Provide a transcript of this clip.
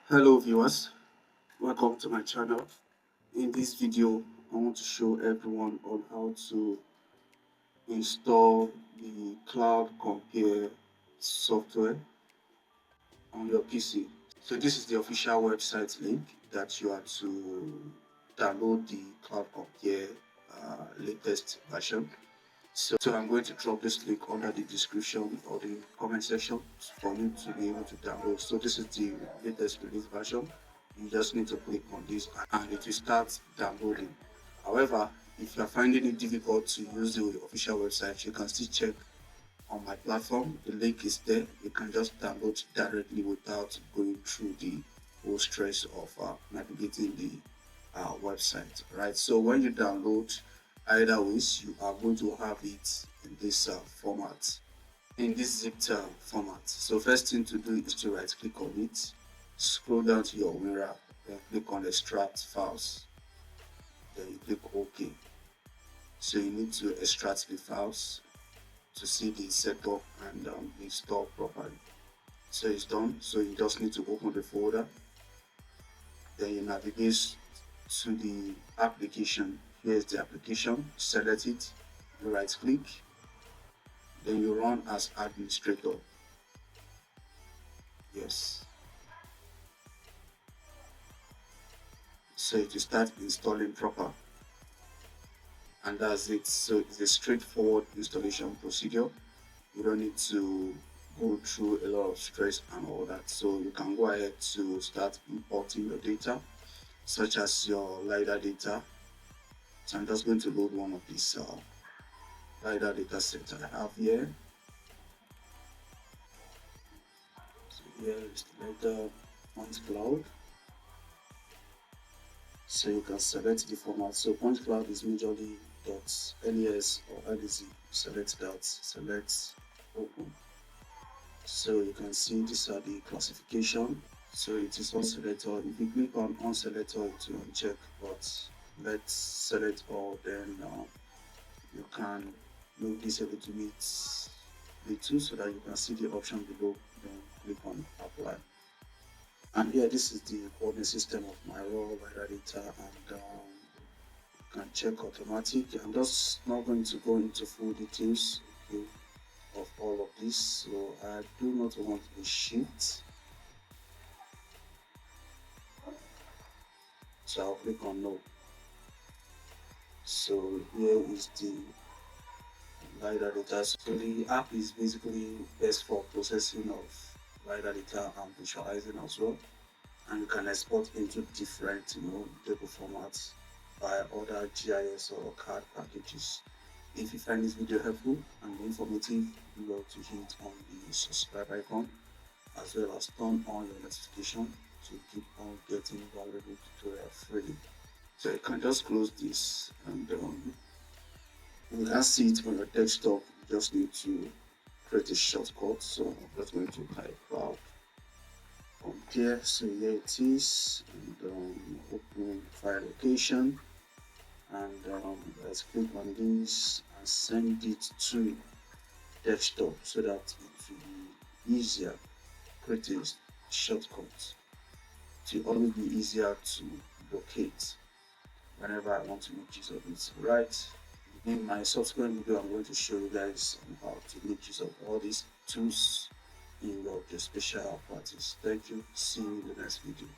Hello viewers, welcome to my channel. In this video, I want to show everyone on how to install the CloudCompare software on your PC. So this is the official website link that you are to download the CloudCompare latest version. So I'm going to drop this link under the description or the comment section for you to be able to download. So this is the latest release version. You just need to click on this and it will start downloading. However, if you are finding it difficult to use the official website, you can still check on my platform. The link is there. You can just download directly without going through the whole stress of navigating the website, right? So when you download, either ways, you are going to have it in this format, in this zipped format. So first thing to do is to right click on it, scroll down to your WinRAR, then click on extract files, then you click OK. So you need to extract the files to see the setup and install properly. So it's done. So you just need to open the folder, then you navigate to the application. Here's the application, select it, you right click, then you run as administrator. Yes. So it will start installing proper, and that's it. So it's a straightforward installation procedure. You don't need to go through a lot of stress and all that. So you can go ahead to start importing your data, such as your LiDAR data. So I'm just going to load one of these LiDAR data sets I have here. So here is the LiDAR point cloud. So you can select the format. So point cloud is majorly .les or Eazy. Select that, select open. So you can see these are the classification. So it is on selector. If you click on selector, it will uncheck, but let's select all, then you can move this a little bit little so that you can see the option below, then click on apply. And here, this is the coordinate system of my raw LiDAR data, and you can check automatic. I'm just not going to go into full details, okay, of all of this, so I do not want a sheet. So I'll click on no. So here is the LiDAR data. So the app is basically best for processing of LiDAR data and visualizing as well. And you can export into different table formats by other GIS or CAD packages. If you find this video helpful and informative, you will to hit on the subscribe icon as well as turn on your notification to keep on getting valuable tutorials freely. So you can just close this, and you can see it on your desktop. You just need to create a shortcut. So I'm just going to type cloud compare. So here it is, and open file location, and let's click on this and send it to desktop so that it will be easier. Create a shortcut to always be easier to locate whenever I want to make use of it. Right, in my subsequent video, I'm going to show you guys on how to make use of all these tools in your Geospatial practice. Thank you. See you in the next video.